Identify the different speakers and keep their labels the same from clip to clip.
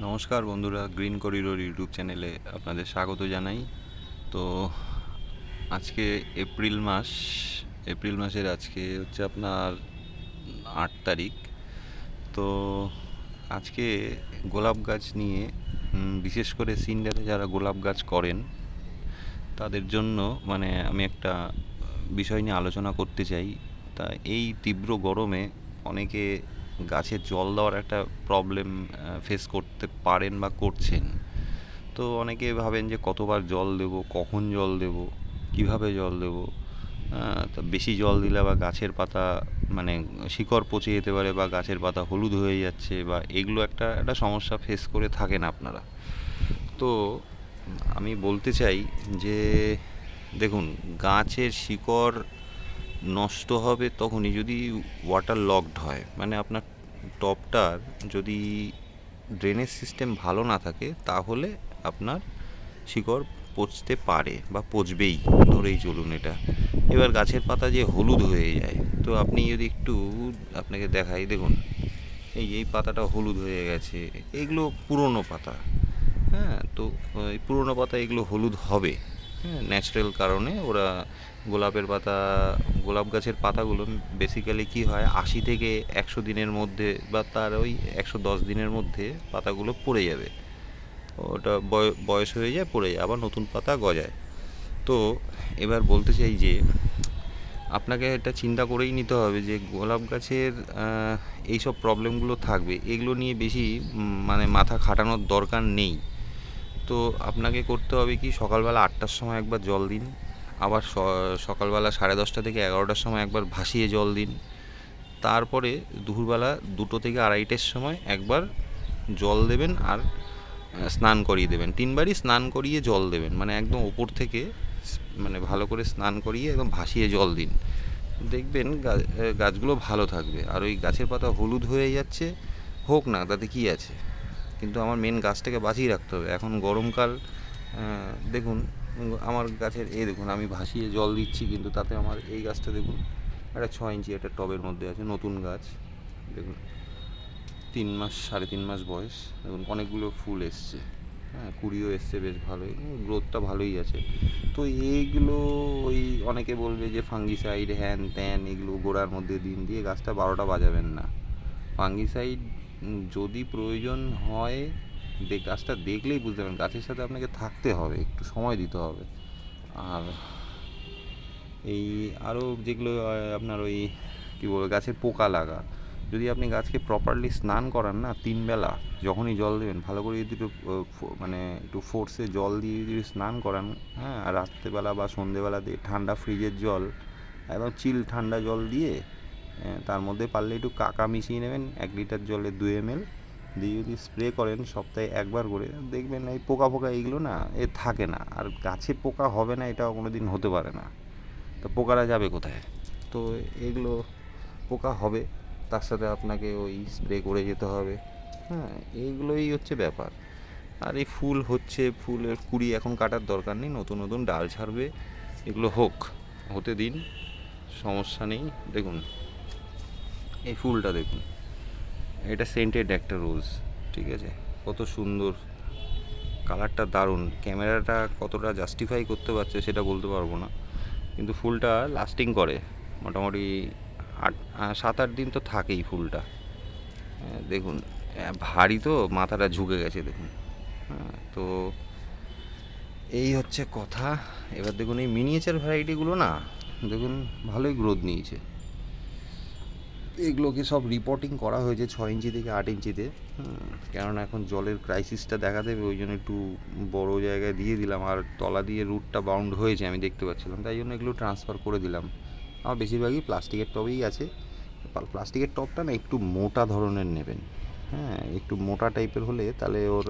Speaker 1: নমস্কার বন্ধুরা, green corridor YouTube চ্যানেলে আপনাদের স্বাগত জানাই। তো আজকে এপ্রিল মাসের আজকে হচ্ছে আপনার 8 তারিখ। তো আজকে গোলাপ গাছ নিয়ে বিশেষ করে সিন্ডারে যারা গোলাপ গাছ করেন তাদের জন্য আমি একটা বিষয় নিয়ে আলোচনা করতে চাই। তা এই তীব্র গরমে অনেকে গাছে জল দেওয়ার একটা প্রবলেম ফেস করতে পারেন বা করছেন। তো অনেকে ভাবেন যে কতবার জল দেব, কখন জল দেব, কিভাবে জল দেব। তা বেশি জল দিলে বা গাছের পাতা শিকড় পচে যেতে পারে, বা গাছের পাতা হলুদ হয়ে যাচ্ছে, বা এগুলো একটা একটা সমস্যা ফেস করে থাকেন আপনারা। তো আমি বলতে চাই যে দেখুন, গাছের শিকড় নষ্ট হবে তখনই যদি ওয়াটার লকড হয়, আপনার টবটার যদি ড্রেনেজ সিস্টেম ভালো না থাকে তাহলে আপনার শিকড় পচতে পারে বা পচবেই, ধরেই চলুন এটা। এবার গাছের পাতা যে হলুদ হয়ে যায়, তো আপনি যদি একটু আপনাকে দেখাই, দেখুন এই পাতাটা হলুদ হয়ে গেছে, এগুলো পুরনো পাতা। হ্যাঁ, তো এই পুরনো পাতা এগুলো হলুদ হবে। হ্যাঁ, ন্যাচারাল কারণে ওরা গোলাপ গাছের পাতাগুলো বেসিক্যালি কী হয়, 80 থেকে 100 দিনের মধ্যে বা তার ওই 110 দিনের মধ্যে পাতাগুলো পড়ে যাবে। ওটা বয়স হয়ে যায়, পড়ে যায়, আবার নতুন পাতা গজায়। তো এবার বলতে চাই যে আপনাকে এটা চিন্তা করেই নিতে হবে যে গোলাপ গাছের এইসব প্রবলেমগুলো থাকবে, এগুলো নিয়ে বেশি মাথা খাটানোর দরকার নেই। তো আপনাকে করতে হবে কি, সকালবেলা 8টার সময় একবার জল দিন, আবার সকালবেলা 10:30 থেকে 11টার সময় একবার ভাসিয়ে জল দিন, তারপরে দুপুরবেলা 2টো থেকে 2:30টার সময় একবার জল দেবেন, আর স্নান করিয়ে দেবেন। 3বারই স্নান করিয়ে জল দেবেন, একদম ওপর থেকে ভালো করে স্নান করিয়ে একদম ভাসিয়ে জল দিন। দেখবেন গাছগুলো ভালো থাকবে। আর ওই গাছের পাতা হলুদ হয়ে যাচ্ছে, হোক না, তাতে কি আছে, কিন্তু আমার মেন গাছটাকে বাঁচিয়ে রাখতে হবে। এখন গরমকাল, দেখুন আমার গাছের দেখুন আমি ভাসিয়ে জল দিচ্ছি, কিন্তু তাতে আমার এই গাছটা দেখুন, একটা 6 ইঞ্চি একটা টবের মধ্যে আছে, নতুন গাছ। দেখুন 3 মাস 3.5 মাস বয়স, দেখুন অনেকগুলো ফুল এসছে, হ্যাঁ, কুড়িও এসছে, বেশ ভালোই, গ্রোথটা ভালোই আছে। তো এইগুলো ওই অনেকে বলবে যে ফাঙ্গিসাইড হ্যান ত্যান এগুলো গোড়ার মধ্যে দিন, দিয়ে গাছটা 12টা বাজাবেন না। ফাঙ্গিসাইড যদি প্রয়োজন হয়, গাছটা দেখলেই বুঝতে পারবেন, গাছের সাথে আপনাকে থাকতে হবে, একটু সময় দিতে হবে। আর এই আরও যেগুলো আপনার ওই কী বলবো, গাছের পোকা লাগা, যদি আপনি গাছকে প্রপারলি স্নান করান না, 3 বেলা যখনই জল দেবেন ভালো করে যদি একটু ফোর্সে জল দিয়ে যদি স্নান করান, হ্যাঁ, আর রাত্রেবেলা বা সন্ধেবেলা দিয়ে ঠান্ডা ফ্রিজের জল, একদম চিল ঠান্ডা জল দিয়ে, তার মধ্যে পারলে একটু কাকা মিশিয়ে নেবেন, 1 লিটার জলে 2 ml দিয়ে যদি স্প্রে করেন সপ্তাহে একবার করে, দেখবেন এই পোকা এইগুলো না থাকে না। আর গাছে পোকা হবে না এটাও কোনো দিন হতে পারে না। তো পোকারা যাবে কোথায়? তো এগুলো পোকা হবে, তার সাথে আপনাকে ওই স্প্রে করে যেতে হবে। হ্যাঁ, এইগুলোই হচ্ছে ব্যাপার। আর এই ফুল হচ্ছে, ফুলের কুঁড়ি এখন কাটার দরকার নেই, নতুন নতুন ডাল ছাড়বে, এগুলো হতে দিন, সমস্যা নেই। দেখুন এই ফুলটা দেখুন, এটা সেন্টেড একটা রোজ, ঠিক আছে, কত সুন্দর, কালারটা দারুণ। ক্যামেরাটা কতটা জাস্টিফাই করতে পারছে সেটা বলতে পারবো না, কিন্তু ফুলটা লাস্টিং করে মোটামুটি 7-8 দিন তো থাকেই ফুলটা। দেখুন ভারী, তো মাথাটা ঝুঁকে গেছে দেখুন। হ্যাঁ, তো এই হচ্ছে কথা। এবার দেখুন এই মিনিয়েচার ভ্যারাইটিগুলো না, দেখুন ভালোই গ্রোথ নিয়েছে। এগুলোকে সব রিপোর্টিং করা হয়েছে 6 ইঞ্চি থেকে 8 ইঞ্চিতে। কেননা এখন জলের ক্রাইসিসটা দেখা দেবে, ওই জন্য একটু বড় জায়গায় দিয়ে দিলাম, আর তলা দিয়ে রুটটা বাউন্ড হয়েছে আমি দেখতে পাচ্ছিলাম, তাই জন্য এগুলো ট্রান্সফার করে দিলাম। আমার বেশিরভাগই প্লাস্টিকের টবেই আছে। প্লাস্টিকের টবটা না একটু মোটা ধরনের নেবেন, হ্যাঁ, একটু মোটা টাইপের হলে তাহলে ওর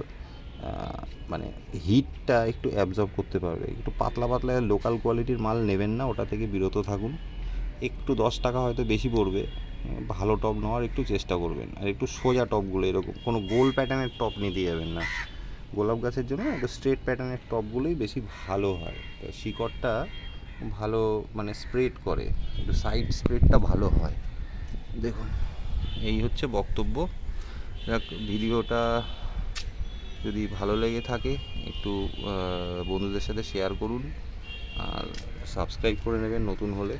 Speaker 1: হিটটা একটু অ্যাবজর্ব করতে পারবে। একটু পাতলা পাতলা লোকাল কোয়ালিটির মাল নেবেন না, ওটা থেকে বিরত থাকুন। একটু 10 টাকা হয়তো বেশি পড়বে, ভালো টব নেওয়ার একটু চেষ্টা করবেন। আর একটু সোজা টবগুলো, এরকম কোনো গোল প্যাটার্নের টব নিতে যাবেন না। গোলাপ গাছের জন্য একটু স্ট্রেট প্যাটার্নের টবগুলোই বেশি ভালো হয়, শিকড়টা ভালো স্প্রেড করে, একটু সাইড স্প্রেডটা ভালো হয়। দেখুন এই হচ্ছে বক্তব্য। ভিডিওটা যদি ভালো লেগে থাকে একটু বন্ধুদের সাথে শেয়ার করুন, আর সাবস্ক্রাইব করে নেবেন নতুন হলে।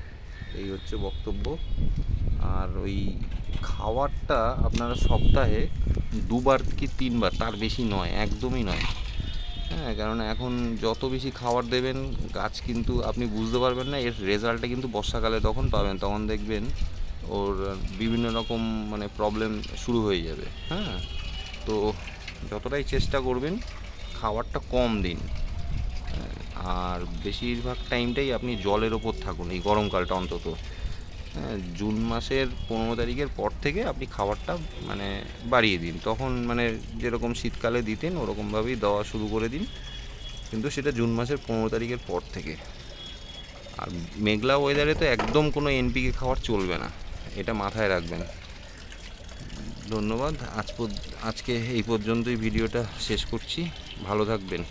Speaker 1: এই হচ্ছে বক্তব্য। আর ওই খাওয়ারটা আপনারা সপ্তাহে 2বার কি 3বার, তার বেশি নয়, একদমই নয়। হ্যাঁ, কেননা এখন যত বেশি খাবার দেবেন গাছ কিন্তু আপনি বুঝতে পারবেন না, এর রেজাল্টটা কিন্তু বর্ষাকালে তখন পাবেন। তখন দেখবেন ওর বিভিন্ন রকম মানে প্রবলেম শুরু হয়ে যাবে। হ্যাঁ, তো যতটাই চেষ্টা করবেন খাবারটা কম দিন। আর বেশিরভাগ টাইমটাই আপনি জলের ওপর থাকুন এই গরমকালটা অন্তত। হ্যাঁ, জুন মাসের 15 তারিখের পর থেকে আপনি খাবারটা মানে বাড়িয়ে দিন। তখন মানে যেরকম শীতকালে দিতেন ওরকমভাবেই দেওয়া শুরু করে দিন, কিন্তু সেটা জুন মাসের 15 তারিখের পর থেকে। আর মেঘলা ওয়েদারে তো একদম কোনো এনপিকে খাবার চলবে না, এটা মাথায় রাখবেন। ধন্যবাদ। আজকে এই পর্যন্তই ভিডিওটা শেষ করছি। ভালো থাকবেন।